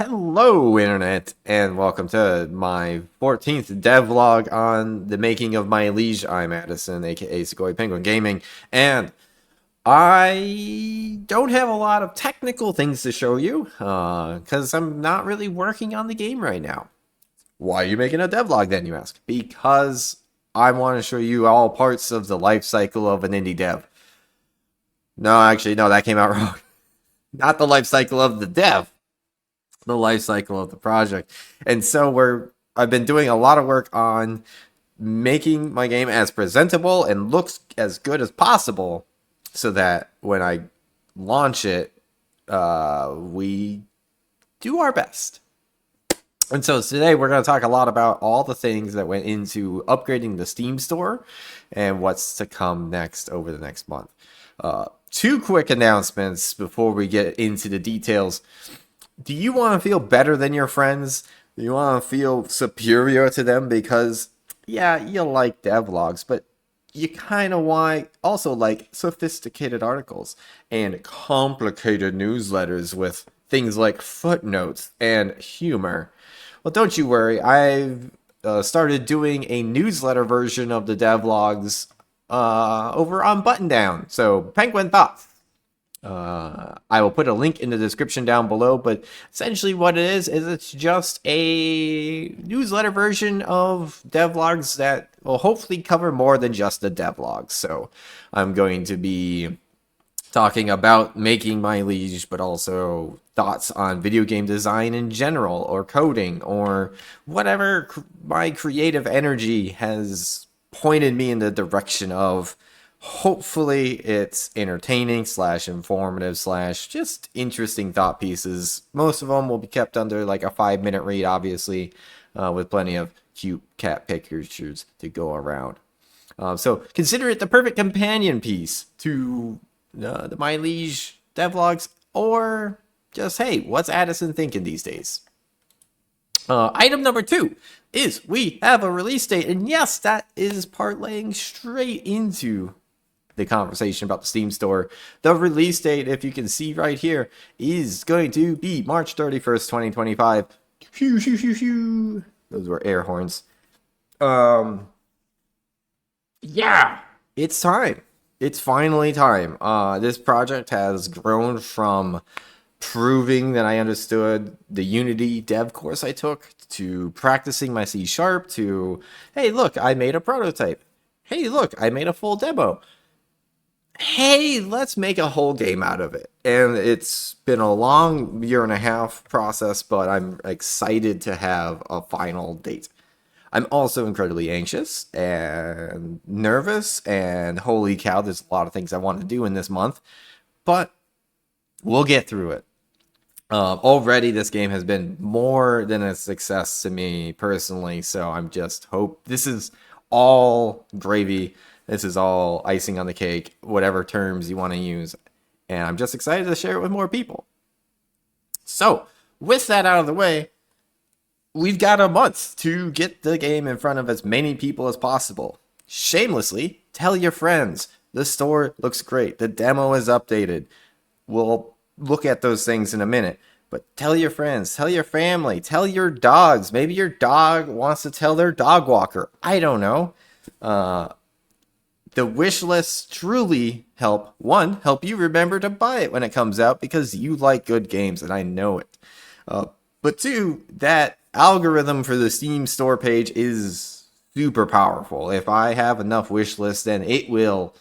Hello, Internet, and welcome to my 14th devlog on the making of My Liege. I'm Addison, aka Sequoia Penguin Gaming, and I don't have a lot of technical things to show you, because I'm not really working on the game right now. Why are you making a devlog then, you ask? Because I want to show you all parts of the life cycle of an indie dev. No, actually, no, that came out wrong. Not the life cycle of the dev, the life cycle of the project. And so I've been doing a lot of work on making my game as presentable and looks as good as possible so that when I launch it, we do our best. And so today we're going to talk a lot about all the things that went into upgrading the Steam store and what's to come next over the next month. Two quick announcements before we get into the details. Do you want to feel better than your friends? Do you want to feel superior to them because, yeah, you like devlogs, but you kind of want also like sophisticated articles and complicated newsletters with things like footnotes and humor? Well, don't you worry. I've started doing a newsletter version of the devlogs over on Button Down. So, Penguin Thoughts. I will put a link in the description down below, but essentially what it is it's just a newsletter version of devlogs that will hopefully cover more than just the devlogs. So I'm going to be talking about making My Liege, but also thoughts on video game design in general, or coding, or whatever my creative energy has pointed me in the direction of. Hopefully it's entertaining slash informative slash just interesting thought pieces. Most of them will be kept under like a 5-minute read, obviously, with plenty of cute cat pictures to go around. So consider it the perfect companion piece to the My Liege devlogs, or just, hey, what's Addison thinking these days? Item number 2 is we have a release date, and yes, that is parlaying straight into the conversation about the Steam store. The release date, if you can see right here, is going to be March 31st, 2025. Phew, phew, phew, phew. Those were air horns. Yeah, it's time. It's finally time. This project has grown from proving that I understood the Unity dev course I took, to practicing my C# to, hey, look, I made a prototype. Hey, look, I made a full demo. Hey, let's make a whole game out of it. And it's been a long 1.5 year process, but I'm excited to have a final date. I'm also incredibly anxious and nervous, and holy cow, there's a lot of things I want to do in this month, but we'll get through it. Already this game has been more than a success to me personally, so I'm just hope this is all gravy. This is all icing on the cake, whatever terms you want to use. And I'm just excited to share it with more people. So, with that out of the way, we've got a month to get the game in front of as many people as possible. Shamelessly, tell your friends. The store looks great. The demo is updated. We'll look at those things in a minute. But tell your friends, tell your family, tell your dogs. Maybe your dog wants to tell their dog walker. I don't know. The wish lists truly help you remember to buy it when it comes out because you like good games, and I know it. But 2, that algorithm for the Steam store page is super powerful. If I have enough wish lists, then it will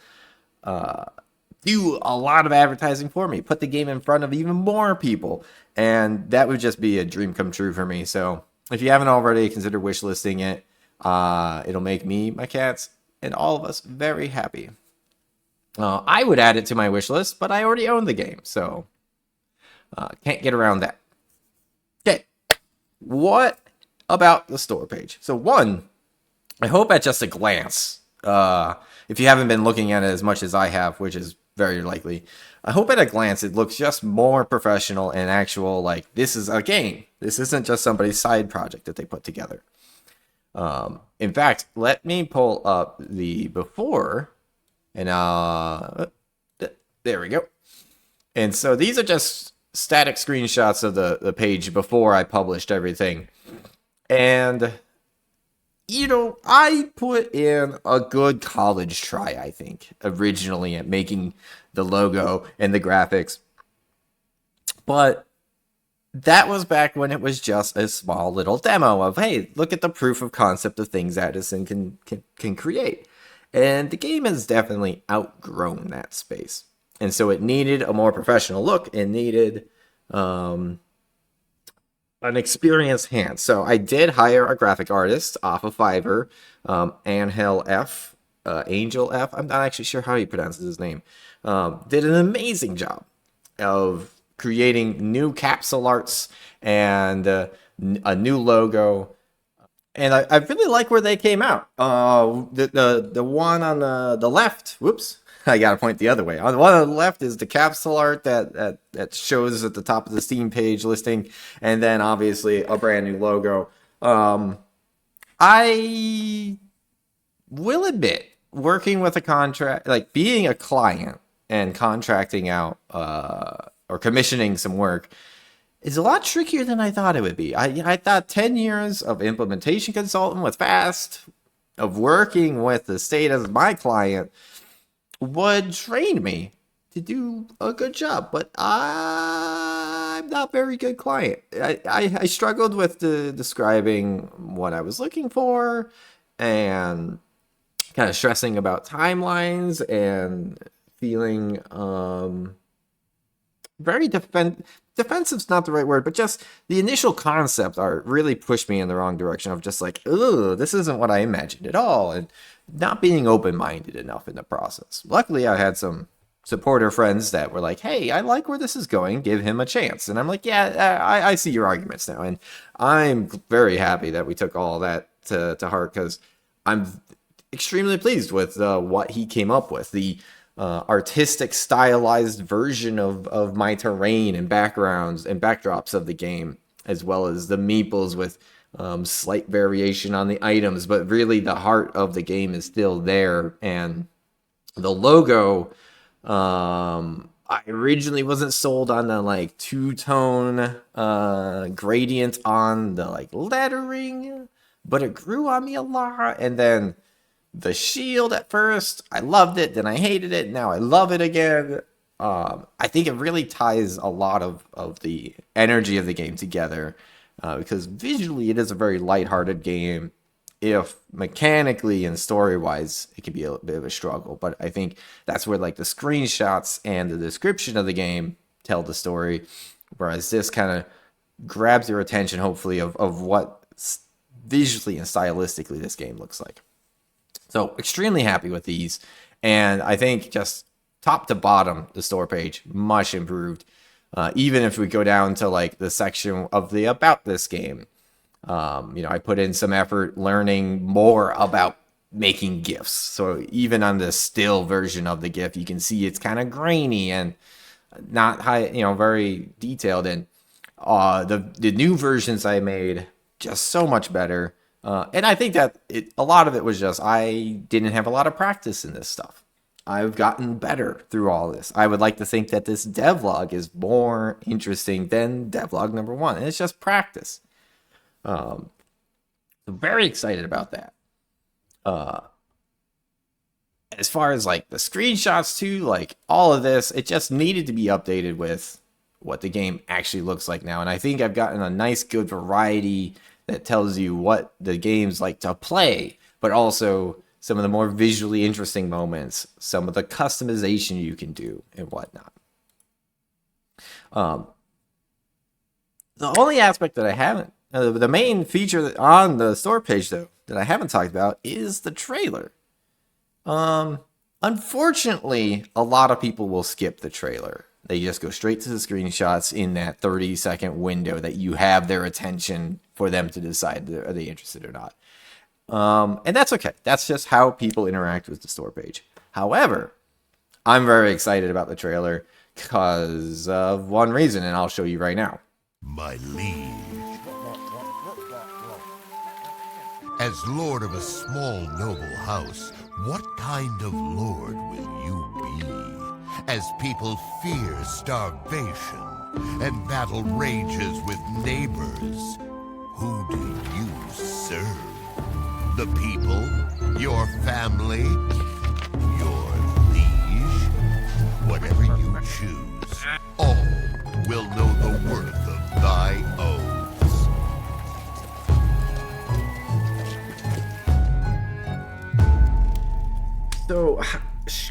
do a lot of advertising for me, put the game in front of even more people, and that would just be a dream come true for me. So if you haven't already, consider wish listing it. It'll make me, my cats, and all of us very happy. I would add it to my wish list, but I already own the game, so can't get around that. Okay, what about the store page? So 1, I hope at just a glance, if you haven't been looking at it as much as I have, which is very likely, I hope at a glance it looks just more professional and actual, like this is a game. This isn't just somebody's side project that they put together. In fact, let me pull up the before, and there we go. And so these are just static screenshots of the page before I published everything. And, I put in a good college try, I think, originally at making the logo and the graphics. But that was back when it was just a small little demo of, hey, look at the proof of concept of things Addison can create. And the game has definitely outgrown that space. And so it needed a more professional look. It needed an experienced hand. So I did hire a graphic artist off of Fiverr, Angel F. Angel F. I'm not actually sure how he pronounces his name. Did an amazing job of creating new capsule arts and a new logo. And I really like where they came out. The one on the left, whoops, I gotta point the other way. On the one on the left is the capsule art that shows at the top of the Steam page listing, and then obviously a brand new logo. I will admit, working with a contract, like being a client and contracting out or commissioning some work, is a lot trickier than I thought it would be. I thought 10 years of implementation consultant with Fast, of working with the state as my client, would train me to do a good job. But I'm not a very good client. I struggled with describing what I was looking for and kind of stressing about timelines and feeling very defensive's not the right word, but just the initial concept art really pushed me in the wrong direction of just like, oh, this isn't what I imagined at all, and not being open-minded enough in the process. Luckily, I had some supporter friends that were like, hey, I like where this is going, give him a chance. And I'm like, yeah, I see your arguments now. And I'm very happy that we took all that to heart, because I'm extremely pleased with what he came up with. The artistic stylized version of my terrain and backgrounds and backdrops of the game, as well as the meeples with slight variation on the items, but really the heart of the game is still there. And the logo, I originally wasn't sold on the like two-tone gradient on the like lettering, but it grew on me a lot. And then the shield at first, I loved it, then I hated it, now I love it again. I think it really ties a lot of the energy of the game together, because visually it is a very lighthearted game. If mechanically and story-wise, it can be a bit of a struggle. But I think that's where like the screenshots and the description of the game tell the story, whereas this kind of grabs your attention, hopefully, of what visually and stylistically this game looks like. So extremely happy with these, and I think just top to bottom, the store page much improved. Even if we go down to like the section of the about this game, I put in some effort learning more about making GIFs. So even on the still version of the GIF, you can see it's kind of grainy and not high, very detailed. And the new versions I made just so much better. And I think that a lot of it was just I didn't have a lot of practice in this stuff. I've gotten better through all this. I would like to think that this devlog is more interesting than devlog number 1. And it's just practice. Very excited about that. As far as like the screenshots too, like all of this, it just needed to be updated with what the game actually looks like now. And I think I've gotten a nice, good variety that tells you what the game's like to play, but also some of the more visually interesting moments, some of the customization you can do and whatnot. The only aspect that I haven't, the main feature on the store page though, that I haven't talked about is the trailer. Unfortunately, a lot of people will skip the trailer. They just go straight to the screenshots in that 30-second window that you have their attention for them to decide are they interested or not. And that's okay. That's just how people interact with the store page. However, I'm very excited about the trailer because of one reason, and I'll show you right now. My liege, as lord of a small noble house, what kind of lord will you be? As people fear starvation and battle rages with neighbors. Who do you serve? The people? Your family? Your liege? Whatever you choose, all will know the worth of thy oaths. So,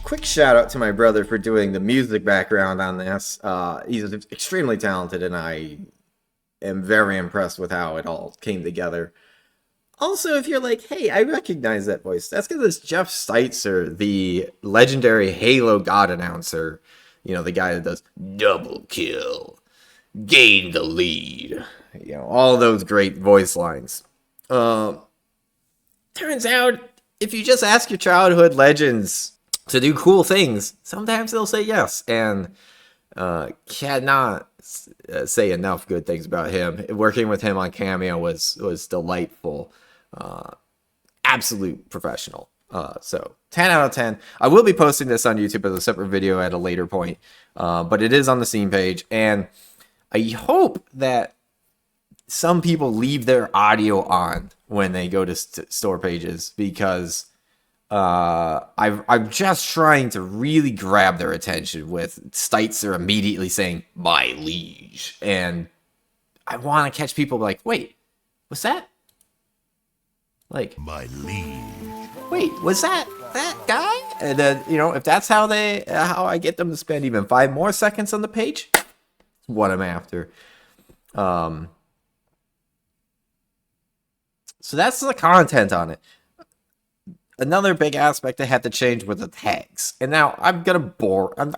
quick shout out to my brother for doing the music background on this. He's extremely talented, and I am very impressed with how it all came together. Also, if you're like, hey, I recognize that voice, that's because it's Jeff Steitzer, the legendary Halo God announcer. You know, the guy that does double kill, gain the lead. You know, all those great voice lines. Turns out, if you just ask your childhood legends to do cool things, sometimes they'll say yes. And cannot say enough good things about him. Working with him on Cameo was delightful. Absolute professional. So 10 out of 10. I will be posting this on YouTube as a separate video at a later point, but it is on the Steam page, and I hope that some people leave their audio on when they go to store pages, because I'm just trying to really grab their attention with Steitzer immediately saying "My Liege," and I want to catch people like, wait, what's that? Like, My liege. wait, was that guy? And then, you know, if that's how I get them to spend even 5 more seconds on the page, that's what I'm after. So that's the content on it. Another big aspect I had to change were the tags. And now I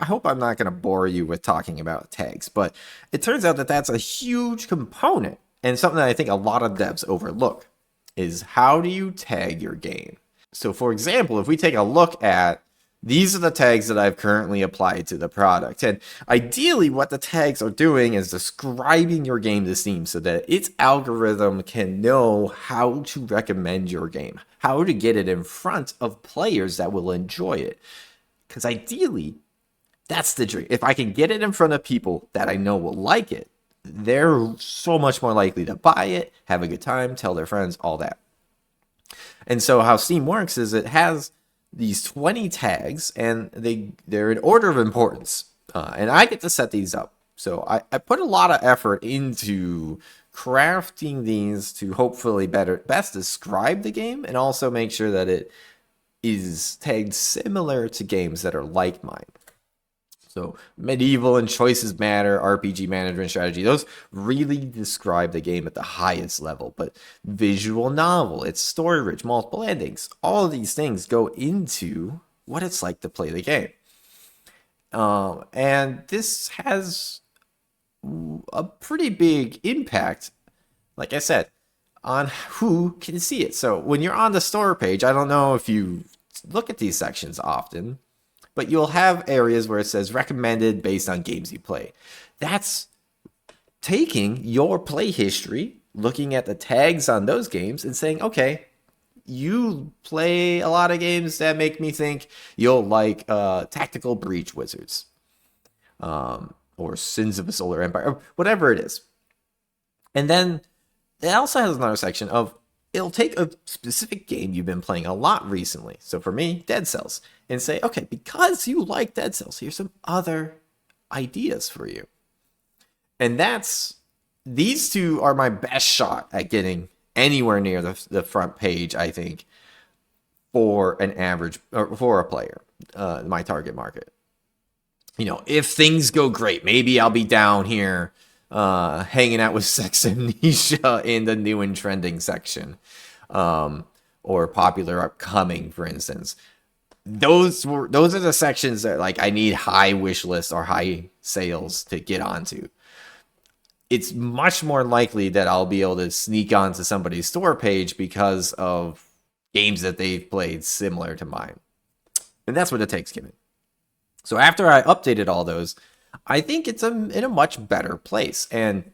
hope I'm not gonna bore you with talking about tags, but it turns out that that's a huge component, and something that I think a lot of devs overlook is, how do you tag your game? So for example, if we take a look at, these are the tags that I've currently applied to the product. And ideally what the tags are doing is describing your game to Steam so that its algorithm can know how to recommend your game, how to get it in front of players that will enjoy it. Because ideally, that's the dream. If I can get it in front of people that I know will like it, they're so much more likely to buy it, have a good time, tell their friends, all that. And so how Steam works is it has these 20 tags, and they're in order of importance. And I get to set these up. So I put a lot of effort into crafting these to hopefully best describe the game, and also make sure that it is tagged similar to games that are like mine. So medieval and choices matter, RPG management strategy, those really describe the game at the highest level. But visual novel, it's story rich, multiple endings, all of these things go into what it's like to play the game. And this has a pretty big impact, like I said, on who can see it. So when you're on the store page, I don't know if you look at these sections often, but you'll have areas where it says recommended based on games you play. That's taking your play history, looking at the tags on those games, and saying, okay, you play a lot of games that make me think you'll like Tactical Breach Wizards, or Sins of a Solar Empire, or whatever it is. And then it also has another section of, it'll take a specific game you've been playing a lot recently. So for me, Dead Cells. And say, okay, because you like Dead Cells, here's some other ideas for you. And these two are my best shot at getting anywhere near the front page, I think, for an average, or for a player, my target market. You know, if things go great, maybe I'll be down here hanging out with Sex Amnesia in the new and trending section, or popular upcoming, for instance. Those are the sections that, like, I need high wish lists or high sales to get onto. It's much more likely that I'll be able to sneak onto somebody's store page because of games that they've played similar to mine. And that's what it takes, Kevin. So after I updated all those, I think it's in a much better place. And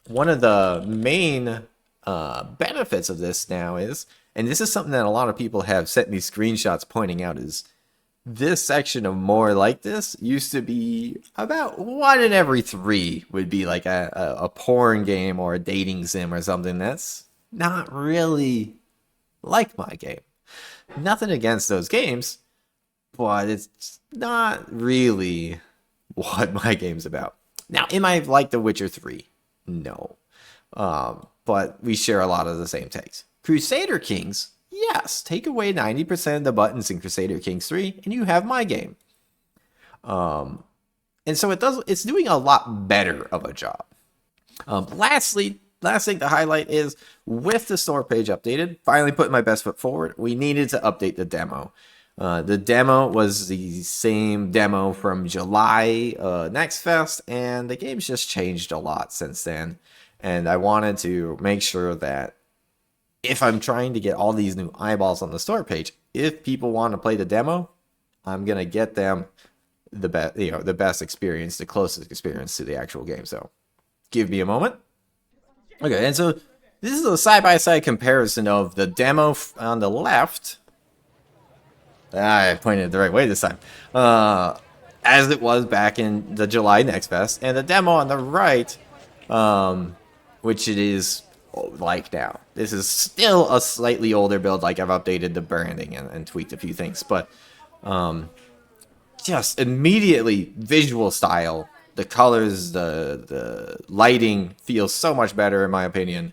one of the main benefits of this now is, and this is something that a lot of people have sent me screenshots pointing out, is this section of more like this used to be about 1 in every 3 would be like a porn game or a dating sim or something that's not really like my game. Nothing against those games, but it's not really what my game's about. Now, am I like The Witcher 3? No. But we share a lot of the same takes. Crusader Kings, yes. Take away 90% of the buttons in Crusader Kings 3, and you have my game. And so it's doing a lot better of a job. Last thing to highlight is with the store page updated, finally putting my best foot forward, we needed to update the demo. The demo was the same demo from July Next Fest, and the game's just changed a lot since then. And I wanted to make sure that if I'm trying to get all these new eyeballs on the store page, if people want to play the demo, I'm gonna get them the best, the best experience, the closest experience to the actual game. So, give me a moment. Okay, and so this is a side-by-side comparison of the demo on the left. I pointed it the right way this time. As it was back in the July Next Fest, and the demo on the right, which it is like now. This is still a slightly older build, like I've updated the branding and tweaked a few things, but just immediately visual style, the colors, the lighting feels so much better in my opinion.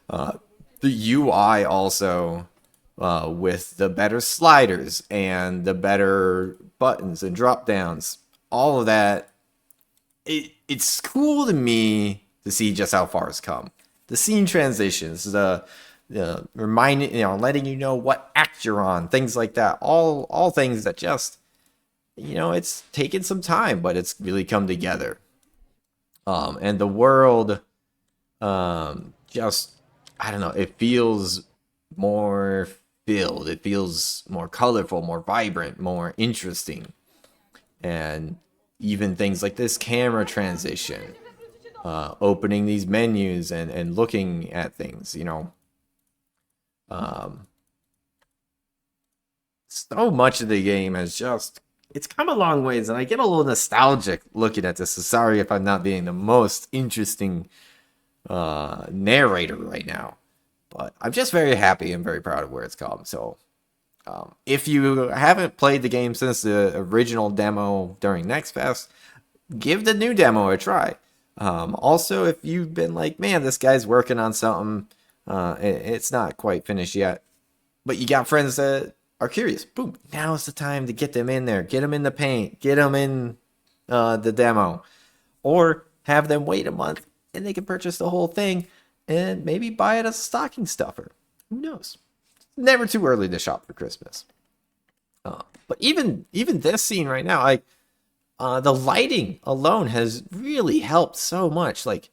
The UI also, with the better sliders and the better buttons and drop downs, all of that, it's cool to me to see just how far it's come. The scene transitions, the reminding, letting you know what act you're on, things like that, all things that just, it's taken some time, but it's really come together. And the world, just, I don't know, it feels more filled. It feels more colorful, more vibrant, more interesting. And even things like this camera transition, opening these menus and looking at things, so much of the game has just, it's come a long ways, and I get a little nostalgic looking at this. So sorry if I'm not being the most interesting narrator right now, but I'm just very happy and very proud of where it's come. So if you haven't played the game since the original demo during Next Fest, give the new demo a try. Also, if you've been like, man, this guy's working on something, it's not quite finished yet, but you got friends that are curious, boom, now's the time to get them in there, get them in the paint, get them in the demo, or have them wait a month and they can purchase the whole thing and maybe buy it as a stocking stuffer. Who knows? Never too early to shop for Christmas. But even this scene right now, like the lighting alone has really helped so much. Like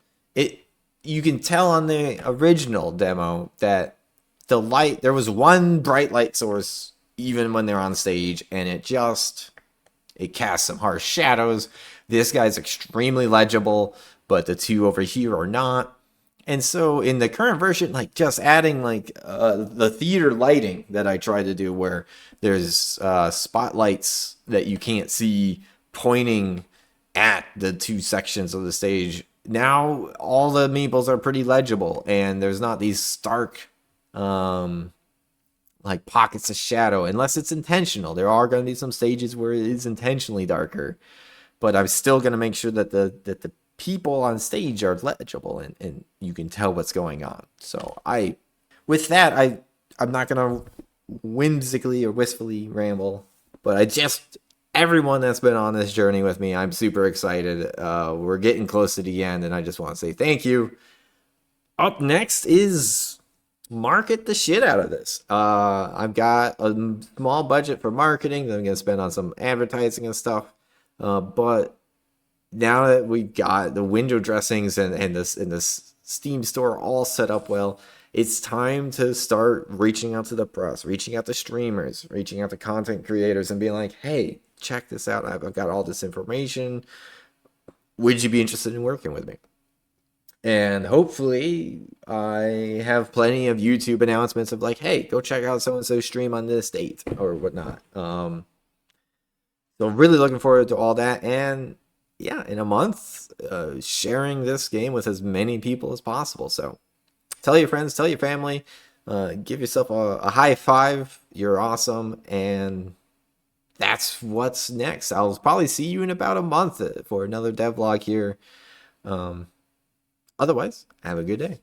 you can tell on the original demo that the light, there was one bright light source even when they're on stage, and it casts some harsh shadows. This guy's extremely legible, but the two over here are not. And so in the current version, like just adding like the theater lighting that I tried to do, where there's spotlights that you can't see pointing at the two sections of the stage. Now all the meeples are pretty legible, and there's not these stark like pockets of shadow, unless it's intentional. There are going to be some stages where it is intentionally darker, but I'm still going to make sure that the people on stage are legible and you can tell what's going on. So I'm not going to whimsically or wistfully ramble, but everyone that's been on this journey with me, I'm super excited. We're getting close to the end, and I just want to say thank you. Up next is market the shit out of this. I've got a small budget for marketing that I'm going to spend on some advertising and stuff. But now that we've got the window dressings and this Steam store all set up well, it's time to start reaching out to the press, reaching out to streamers, reaching out to content creators, and being like, hey, check this out. I've got all this information. Would you be interested in working with me? And hopefully I have plenty of YouTube announcements of like, hey, go check out so-and-so stream on this date or whatnot. So really looking forward to all that. And yeah, in a month, sharing this game with as many people as possible. So tell your friends, tell your family, give yourself a high five. You're awesome. And that's what's next. I'll probably see you in about a month for another devlog here. Otherwise, have a good day.